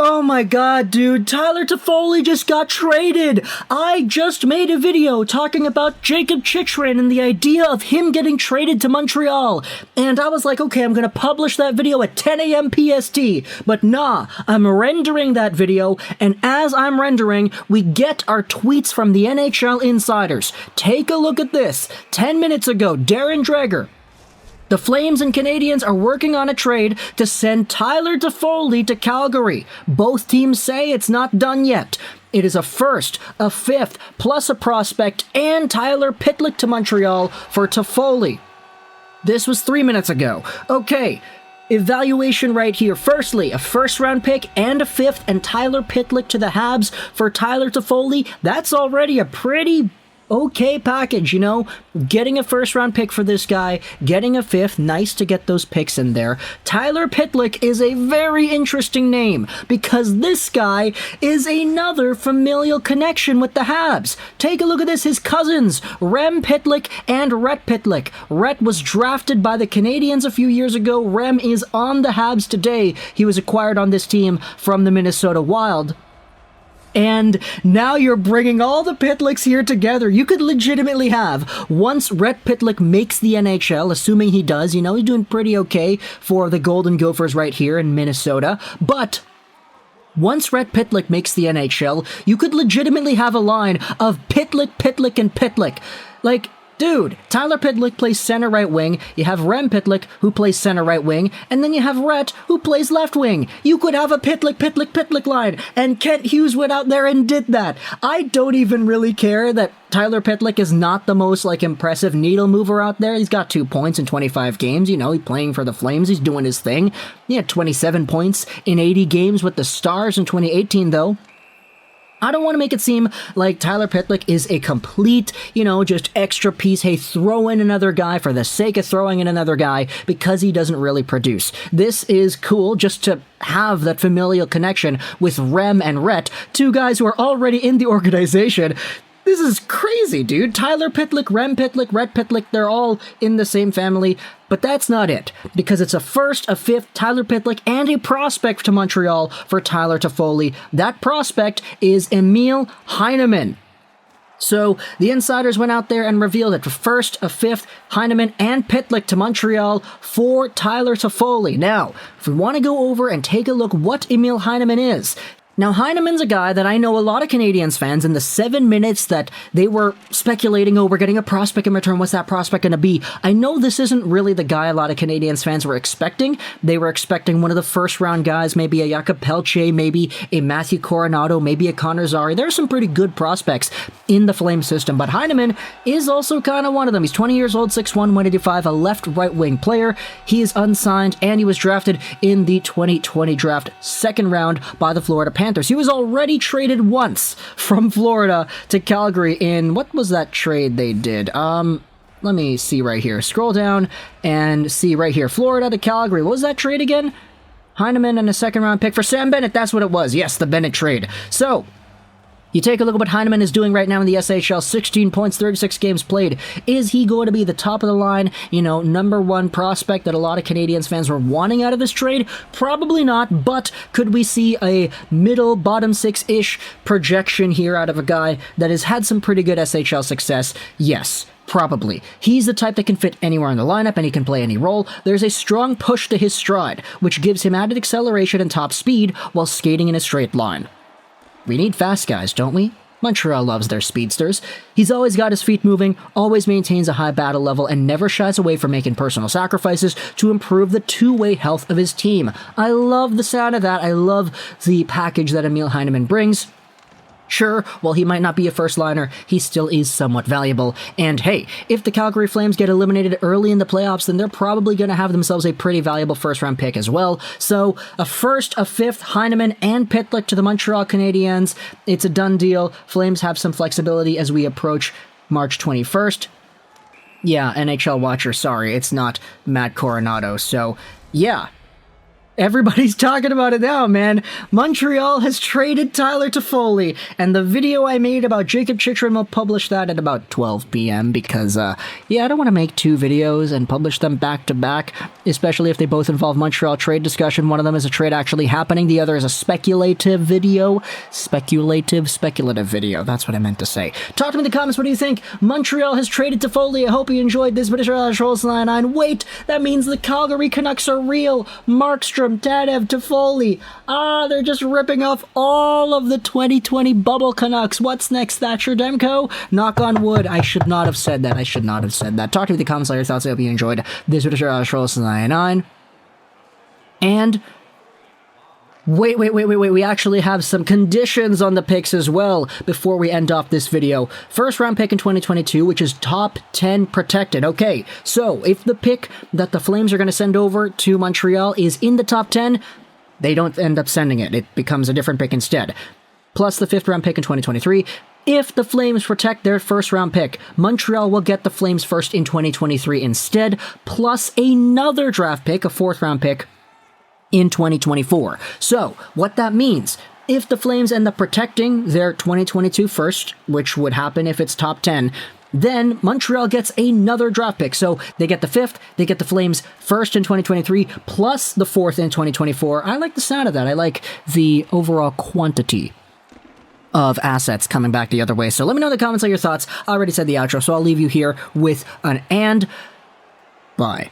Oh my god, dude, Tyler Toffoli just got traded! I just made a video talking about Jacob Chychrun and the idea of him getting traded to Montreal, and I was like, okay, I'm gonna publish that video at 10 a.m. PST, but nah, I'm rendering that video, and as I'm rendering, we get our tweets from the NHL insiders. Take a look at this. 10 minutes ago, Darren Dreger. The Flames and Canadiens are working on a trade to send Tyler Toffoli to Calgary. Both teams say it's not done yet. It is a first, a fifth, plus a prospect, and Tyler Pitlick to Montreal for Toffoli. This was 3 minutes ago. Okay, evaluation right here. Firstly, a first-round pick and a fifth, and Tyler Pitlick to the Habs for Tyler Toffoli. That's already a pretty okay package, you know? Getting a first-round pick for this guy, getting a fifth, nice to get those picks in there. Tyler Pitlick is a very interesting name, because this guy is another familial connection with the Habs. Take a look at this, his cousins, Rem Pitlick and Rhett Pitlick. Rhett was drafted by the Canadiens a few years ago. Rem is on the Habs today. He was acquired on this team from the Minnesota Wild. And now you're bringing all the Pitlicks here together. You could legitimately have, once Rhett Pitlick makes the NHL, assuming he does, you know, he's doing pretty okay for the Golden Gophers right here in Minnesota, but once Rhett Pitlick makes the NHL, you could legitimately have a line of Pitlick, Pitlick, and Pitlick. Like, dude, Tyler Pitlick plays center right wing, you have Rem Pitlick who plays center right wing, and then you have Rhett who plays left wing. You could have a Pitlick, Pitlick, Pitlick line, and Kent Hughes went out there and did that. I don't even really care that Tyler Pitlick is not the most, impressive needle mover out there. He's got 2 points in 25 games, you know, he's playing for the Flames, he's doing his thing. He had 27 points in 80 games with the Stars in 2018, though. I don't want to make it seem like Tyler Pitlick is a complete, just extra piece. Hey, throw in another guy for the sake of throwing in another guy because he doesn't really produce. This is cool just to have that familial connection with Rem and Rhett, two guys who are already in the organization. This is crazy, dude. Tyler Pitlick, Rem Pitlick, Rhett Pitlick, they're all in the same family. But that's not it, because it's a first, a fifth, Tyler Pitlick, and a prospect to Montreal for Tyler Toffoli. That prospect is Emil Heineman. So the insiders went out there and revealed it. First, a fifth, Heineman and Pitlick to Montreal for Tyler Toffoli. Now, if we want to go over and take a look what Emil Heineman is. Now, Heineman's a guy that I know a lot of Canadiens fans, in the 7 minutes that they were speculating, oh, we're getting a prospect in return, what's that prospect going to be? I know this isn't really the guy a lot of Canadiens fans were expecting. They were expecting one of the first-round guys, maybe a Jakob Pelche, maybe a Matthew Coronato, maybe a Connor Zary. There are some pretty good prospects in the Flame system, but Heineman is also kind of one of them. He's 20 years old, 6'1", 185, a left-right wing player. He is unsigned, and he was drafted in the 2020 draft, second round by the Florida Panthers. He was already traded once from Florida to Calgary in, what was that trade they did? Let me see right here. Scroll down and see right here. Florida to Calgary. What was that trade again? Heineman and a second round pick for Sam Bennett. That's what it was. Yes, the Bennett trade. So, you take a look at what Heineman is doing right now in the SHL, 16 points, 36 games played. Is he going to be the top of the line, number one prospect that a lot of Canadiens fans were wanting out of this trade? Probably not, but could we see a middle, bottom six-ish projection here out of a guy that has had some pretty good SHL success? Yes. Probably. He's the type that can fit anywhere in the lineup and he can play any role. There's a strong push to his stride, which gives him added acceleration and top speed while skating in a straight line. We need fast guys, don't we? Montreal loves their speedsters. He's always got his feet moving, always maintains a high battle level, and never shies away from making personal sacrifices to improve the two-way health of his team. I love the sound of that. I love the package that Emil Heineman brings. Sure, while he might not be a first-liner, he still is somewhat valuable. And hey, if the Calgary Flames get eliminated early in the playoffs, then they're probably going to have themselves a pretty valuable first-round pick as well. So, a first, a fifth, Heineman and Pitlick to the Montreal Canadiens. It's a done deal. Flames have some flexibility as we approach March 21st. Yeah, NHL Watcher, sorry, it's not Matt Coronato. So, yeah. Everybody's talking about it now, man. Montreal has traded Tyler Toffoli, and the video I made about Jakob Chychrun will publish that at about 12 p.m. because, I don't want to make two videos and publish them back to back, especially if they both involve Montreal trade discussion. One of them is a trade actually happening, the other is a speculative video. Speculative video. That's what I meant to say. Talk to me in the comments. What do you think? Montreal has traded Toffoli. I hope you enjoyed this. Beniers, wait, that means the Calgary Canucks are real. Markstrom, Tanev, Toffoli. They're just ripping off all of the 2020 bubble Canucks. What's next, Thatcher Demko? Knock on wood. I should not have said that. Talk to me in the comments. Let your thoughts. I hope you enjoyed this video. And wait. We actually have some conditions on the picks as well before we end off this video. First round pick in 2022, which is top 10 protected. Okay, so if the pick that the Flames are going to send over to Montreal is in the top 10, they don't end up sending it. It becomes a different pick instead. Plus the 5th round pick in 2023. If the Flames protect their first round pick, Montreal will get the Flames first in 2023 instead, plus another draft pick, a 4th round pick, in 2024. So, what that means, if the Flames end up protecting their 2022 first, which would happen if it's top 10, then Montreal gets another draft pick. So, they get the 5th, they get the Flames first in 2023, plus the 4th in 2024. I like the sound of that. I like the overall quantity of assets coming back the other way. So, let me know in the comments all your thoughts. I already said the outro, so I'll leave you here with an and. Bye.